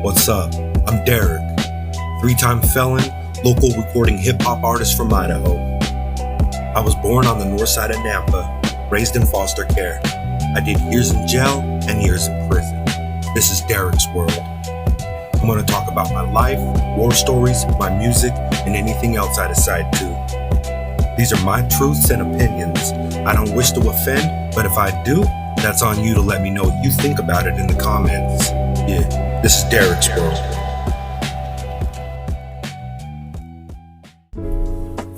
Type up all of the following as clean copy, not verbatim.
What's up? I'm Derek, three-time felon, local recording hip-hop artist from Idaho. I was born on the north side of Nampa, raised in foster care. I did years in jail and years in prison. This is Derek's world. I'm going to talk about my life, war stories, my music, and anything else I decide to. These are my truths and opinions. I don't wish to offend, but if I do, that's on you to let me know what you think about it in the comments. Yeah, this is Derek's world.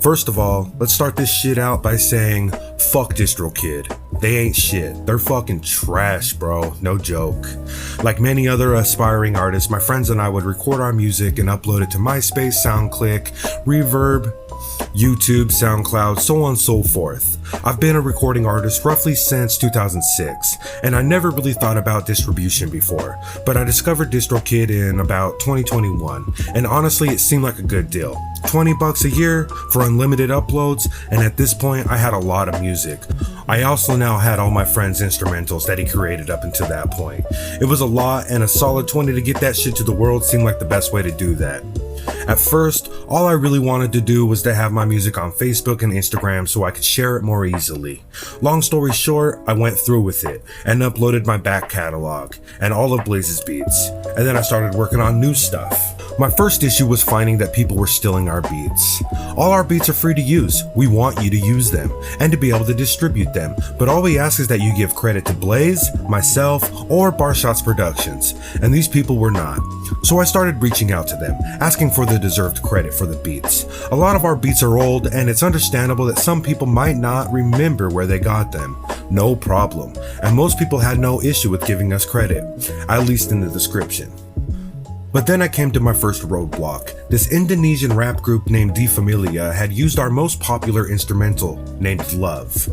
First of all, let's start this shit out by saying, fuck Distrokid. They ain't shit. They're fucking trash, bro. No joke. Like many other aspiring artists, my friends and I would record our music and upload it to MySpace, SoundClick, Reverb, YouTube, SoundCloud, so on and so forth. I've been a recording artist roughly since 2006, and I never really thought about distribution before, but I discovered Distrokid in about 2021, and honestly it seemed like a good deal. $20 a year for unlimited uploads, and at this point I had a lot of music. I also now had all my friends' instrumentals that he created up until that point. It was a lot, and a solid 20 to get that shit to the world seemed like the best way to do that. At first, all I really wanted to do was to have my music on Facebook and Instagram so I could share it more easily. Long story short, I went through with it and uploaded my back catalog and all of Blaze's beats, and then I started working on new stuff. My first issue was finding that people were stealing our beats. All our beats are free to use. We want you to use them and to be able to distribute them, but all we ask is that you give credit to Blaze, myself, or Barshots Productions, and these people were not. So I started reaching out to them, asking for the deserved credit for the beats. A lot of our beats are old, and it's understandable that some people might not remember where they got them. No problem. And most people had no issue with giving us credit, at least in the description. But then I came to my first roadblock. This Indonesian rap group named De Familia had used our most popular instrumental, named Love.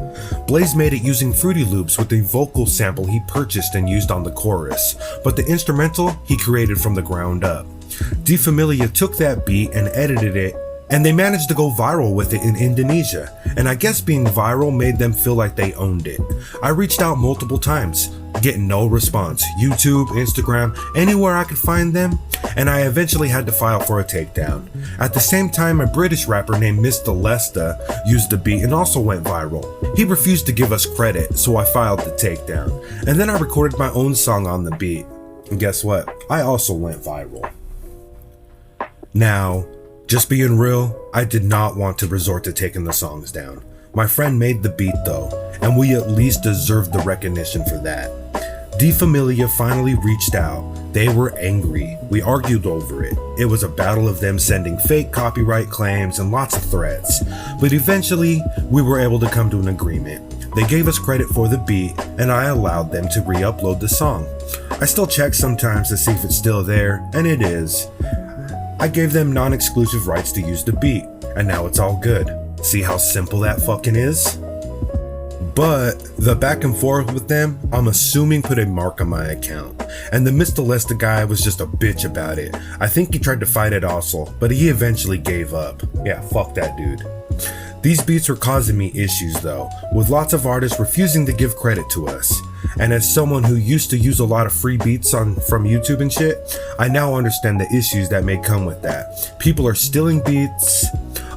Blaze made it using Fruity Loops with a vocal sample he purchased and used on the chorus, but the instrumental he created from the ground up. De Familia took that beat and edited it, and they managed to go viral with it in Indonesia, and I guess being viral made them feel like they owned it. I reached out multiple times, getting no response. YouTube, Instagram, anywhere I could find them, and I eventually had to file for a takedown. At the same time, a British rapper named Mr. Lester used the beat and also went viral. He refused to give us credit, so I filed the takedown, and then I recorded my own song on the beat. And guess what? I also went viral. Now, just being real, I did not want to resort to taking the songs down. My friend made the beat though, and we at least deserved the recognition for that. De Familia finally reached out. They were angry. We argued over it. It was a battle of them sending fake copyright claims and lots of threats. But eventually, we were able to come to an agreement. They gave us credit for the beat, and I allowed them to re-upload the song. I still check sometimes to see if it's still there, and it is. I gave them non-exclusive rights to use the beat, and now it's all good. See how simple that fucking is? But the back and forth with them, I'm assuming put a mark on my account. And the Mr. Lester guy was just a bitch about it. I think he tried to fight it also, but he eventually gave up. Yeah, fuck that dude. These beats were causing me issues though, with lots of artists refusing to give credit to us. And as someone who used to use a lot of free beats from YouTube and shit, I now understand the issues that may come with that. People are stealing beats,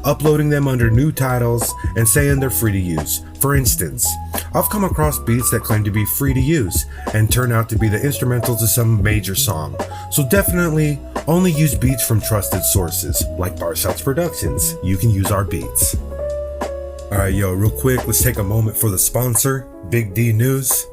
uploading them under new titles, and saying they're free to use. For instance, I've come across beats that claim to be free to use and turn out to be the instrumentals to some major song. So definitely only use beats from trusted sources like Barshots Productions. You can use our beats. Alright, yo, real quick, let's take a moment for the sponsor, Big D News.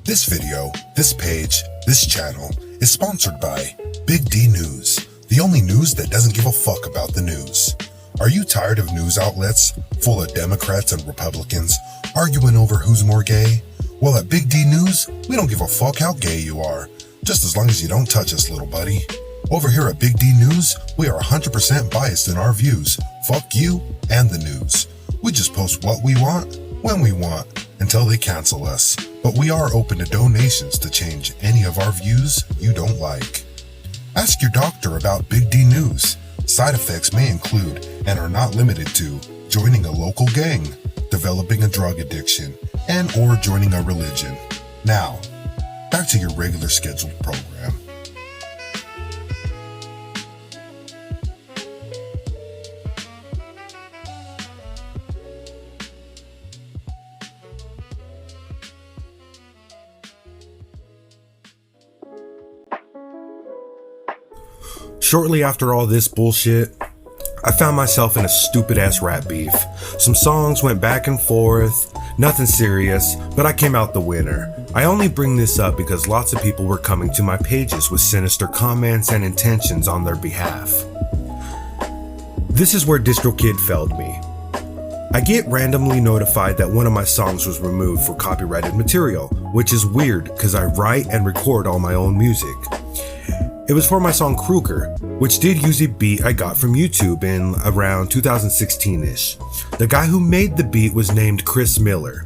This video, this page, this channel is sponsored by Big D News, the only news that doesn't give a fuck about the news. Are you tired of news outlets full of Democrats and Republicans arguing over who's more gay? Well, at Big D News, we don't give a fuck how gay you are, just as long as you don't touch us, little buddy. Over here at Big D News, we are 100% biased in our views. Fuck you and the news. We just post what we want, when we want, until they cancel us. But we are open to donations to change any of our views you don't like. Ask your doctor about Big D News. Side effects may include, and are not limited to, joining a local gang, developing a drug addiction, and or joining a religion. Now, back to your regular scheduled program. Shortly after all this bullshit, I found myself in a stupid ass rap beef. Some songs went back and forth, nothing serious, but I came out the winner. I only bring this up because lots of people were coming to my pages with sinister comments and intentions on their behalf. This is where Distrokid failed me. I get randomly notified that one of my songs was removed for copyrighted material, which is weird because I write and record all my own music. It was for my song Kruger, which did use a beat I got from YouTube in around 2016-ish. The guy who made the beat was named Chris Miller.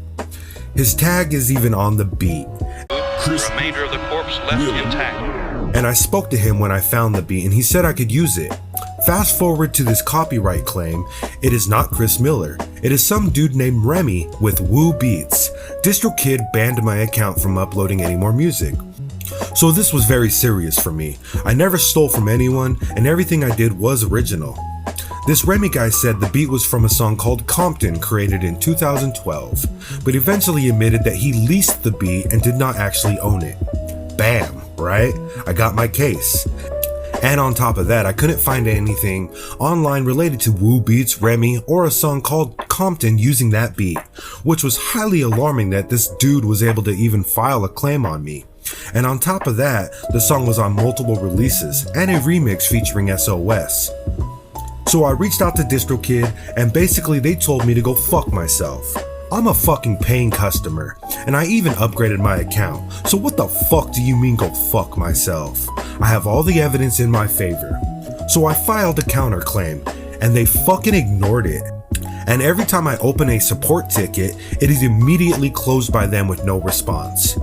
His tag is even on the beat. The remainder of the corpse left intact. And I spoke to him when I found the beat and he said I could use it. Fast forward to this copyright claim, it is not Chris Miller. It is some dude named Remy with Woo Beats. Distrokid banned my account from uploading any more music. So this was very serious for me. I never stole from anyone and everything I did was original. This Remy guy said the beat was from a song called Compton created in 2012, but eventually admitted that he leased the beat and did not actually own it. Bam, right? I got my case. And on top of that, I couldn't find anything online related to Woo Beats, Remy, or a song called Compton using that beat, which was highly alarming that this dude was able to even file a claim on me. And on top of that, the song was on multiple releases and a remix featuring SOS. So I reached out to Distrokid and basically they told me to go fuck myself. I'm a fucking paying customer, and I even upgraded my account, so what the fuck do you mean go fuck myself? I have all the evidence in my favor. So I filed a counterclaim, and they fucking ignored it. And every time I open a support ticket, it is immediately closed by them with no response.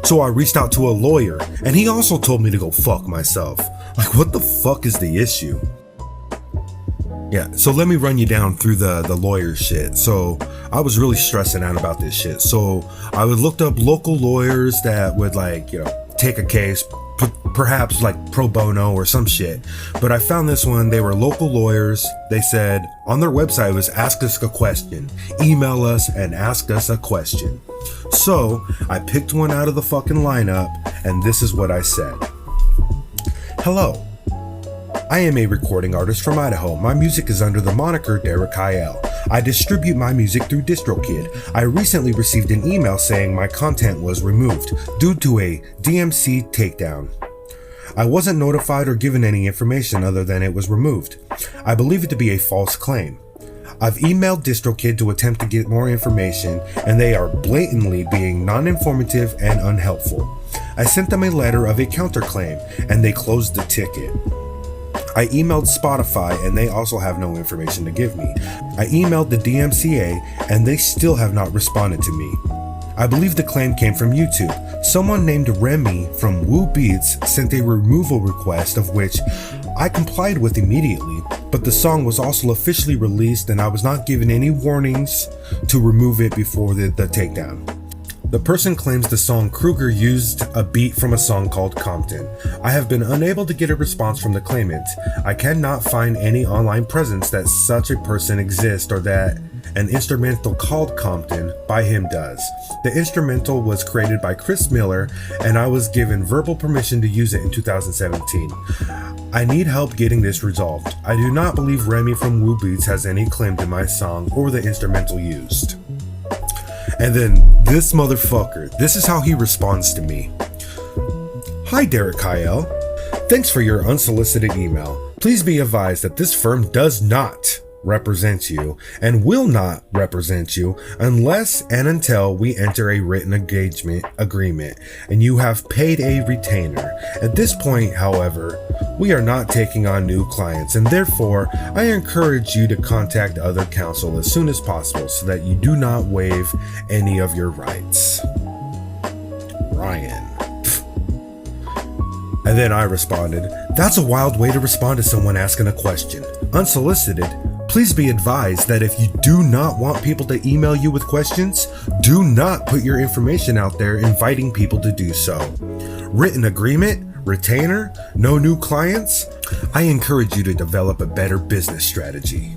So I reached out to a lawyer, and he also told me to go fuck myself. Like, what the fuck is the issue? Yeah, so let me run you down through the lawyer shit. So I was really stressing out about this shit. So I would looked up local lawyers that would take a case, perhaps like pro bono or some shit. But I found this one, they were local lawyers. They said on their website it was ask us a question, email us and ask us a question. So I picked one out of the fucking lineup and this is what I said. Hello. I am a recording artist from Idaho. My music is under the moniker Derekiel. I distribute my music through Distrokid. I recently received an email saying my content was removed due to a DMC takedown. I wasn't notified or given any information other than it was removed. I believe it to be a false claim. I've emailed Distrokid to attempt to get more information and they are blatantly being non-informative and unhelpful. I sent them a letter of a counterclaim and they closed the ticket. I emailed Spotify and they also have no information to give me. I emailed the DMCA and they still have not responded to me. I believe the claim came from YouTube. Someone named Remy from Woo Beats sent a removal request of which I complied with immediately, but the song was also officially released and I was not given any warnings to remove it before the takedown. The person claims the song Kruger used a beat from a song called Compton. I have been unable to get a response from the claimant. I cannot find any online presence that such a person exists or that an instrumental called Compton by him does. The instrumental was created by Chris Miller and I was given verbal permission to use it in 2017. I need help getting this resolved. I do not believe Remy from Woo Beats has any claim to my song or the instrumental used. And then this motherfucker, this is how he responds to me. Hi Derekiel, thanks for your unsolicited email. Please be advised that this firm does not represent you and will not represent you unless and until we enter a written engagement agreement and you have paid a retainer. At this point, however, we are not taking on new clients and therefore I encourage you to contact other counsel as soon as possible so that you do not waive any of your rights. Ryan. And then I responded, that's a wild way to respond to someone asking a question. Unsolicited. Please be advised that if you do not want people to email you with questions, do not put your information out there inviting people to do so. Written agreement, retainer, no new clients. I encourage you to develop a better business strategy.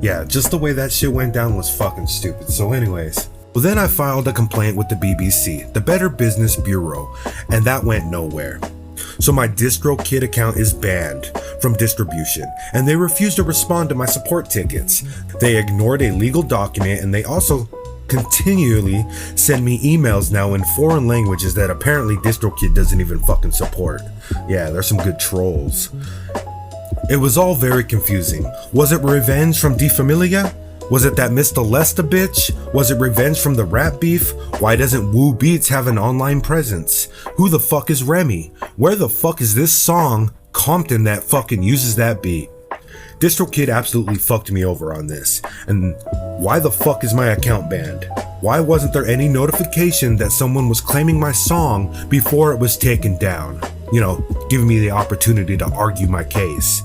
Yeah, just the way that shit went down was fucking stupid. So anyways, well then I filed a complaint with the BBC, the Better Business Bureau, and that went nowhere. So my Distrokid account is banned from distribution, and they refuse to respond to my support tickets. They ignored a legal document, and they also continually send me emails now in foreign languages that apparently Distrokid doesn't even fucking support. Yeah, there's some good trolls. It was all very confusing. Was it revenge from De Familia? Was it that Mr. Lesta bitch? Was it revenge from the rap beef? Why doesn't Woo Beats have an online presence? Who the fuck is Remy? Where the fuck is this song, Compton, that fucking uses that beat? Distrokid absolutely fucked me over on this. And why the fuck is my account banned? Why wasn't there any notification that someone was claiming my song before it was taken down? You know, giving me the opportunity to argue my case.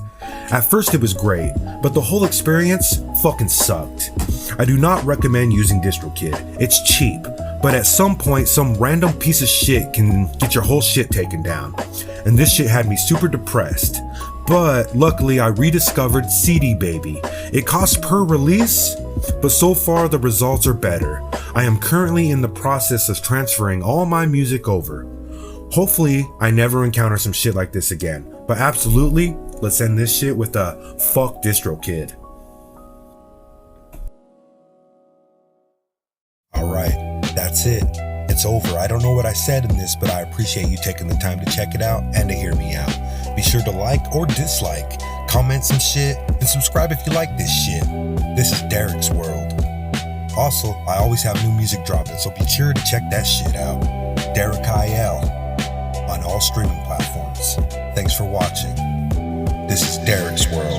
At first it was great, but the whole experience fucking sucked. I do not recommend using Distrokid. It's cheap, but at some point some random piece of shit can get your whole shit taken down. And this shit had me super depressed. But luckily I rediscovered CD Baby. It costs per release, but so far the results are better. I am currently in the process of transferring all my music over. Hopefully I never encounter some shit like this again, but absolutely, let's end this shit with a fuck Distrokid. Alright, that's it. It's over. I don't know what I said in this, but I appreciate you taking the time to check it out and to hear me out. Be sure to like or dislike, comment some shit, and subscribe if you like this shit. This is Derek's World. Also, I always have new music dropping, so be sure to check that shit out. Derekiel on all streaming platforms. Thanks for watching. This is Derek's World.